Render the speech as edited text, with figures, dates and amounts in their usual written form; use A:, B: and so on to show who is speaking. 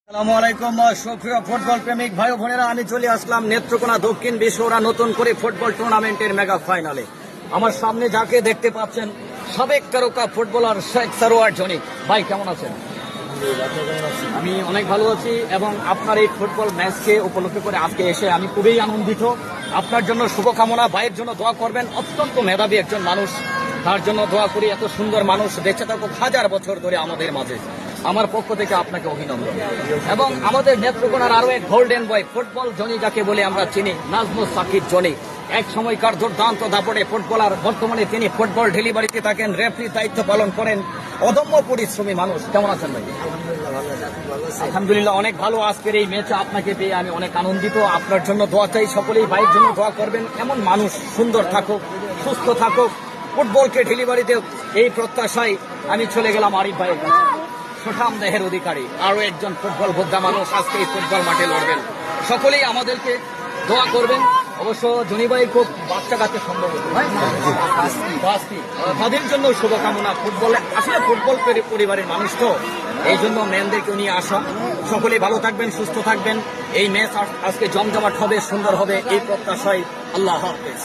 A: আসসালামু আলাইকুম সুপ্রিয় ফুটবল প্রেমিক ভাই বোনেরা, আমি চলে আসলাম নেত্রকোনা দক্ষিণ বিশ্বরা নতুন করে ফুটবল টুর্নামেন্টের মেগা ফাইনালে। আমার সামনে যাকে দেখতে পাচ্ছেন সাবেক তারকা ফুটবলার শেখ সারোয়ার জনি। ভাই কেমন আছেন? আমি অনেক ভালো আছি এবং আপনার এই ফুটবল ম্যাচকে উপলক্ষ করে আজকে এসে আমি খুবই আনন্দিত। আপনার জন্য শুভকামনা, ভাইয়ের জন্য দোয়া করবেন। অত্যন্ত মেধাবী একজন মানুষ, তার জন্য দোয়া করি। এত সুন্দর মানুষ বেঁচে থাকুক হাজার বছর ধরে আমাদের মাঝে। আমার পক্ষ থেকে আপনাকে অভিনন্দন। এবং আমাদের নেত্রকোনার আরো এক গোল্ডেন বয় ফুটবল জনি যাকে বলে আমরা চিনি, নাজমুস সাকিব জনি, এক সময়কার দুর্দান্ত দাপটে ফুটবলার। বর্তমানে তিনি ফুটবল ডেলিভারিতে থাকেন, রেফারির দায়িত্ব পালন করেন। অদম্য পরিশ্রমী মানুষ। কেমন আছেন ভাই? আলহামদুলিল্লাহ অনেক ভালো। আজকের এই ম্যাচে আপনাকে পেয়ে আমি অনেক আনন্দিত। আপনার জন্য দোয়া চাই, সকলেই ভাইয়ের জন্য দোয়া করবেন। এমন মানুষ সুন্দর থাকুক, সুস্থ থাকুক, ফুটবলকে ডেলিভারিতে, এই প্রত্যাশায় আমি চলে গেলাম আরিফ ভাইয়ের কাছে। সুঠাম দেহের অধিকারী আরো একজন ফুটবল যোদ্ধা মানুষ আজকে এই ফুটবল মাঠে লড়বেন। সকলেই আমাদেরকে দোয়া করবেন। অবশ্য জনি ভাই খুব বাচ্চা কাছে সম্ভব হতো, তাদের জন্য শুভকামনা। ফুটবলে আসলে ফুটবল পরিবারের মানুষ তো, এই জন্য ম্যানদেরকে নিয়ে আসা। সকলেই ভালো থাকবেন, সুস্থ থাকবেন। এই ম্যাচ আজকে জমজমাট হবে, সুন্দর হবে, এই প্রত্যাশায়। আল্লাহ হাফেজ।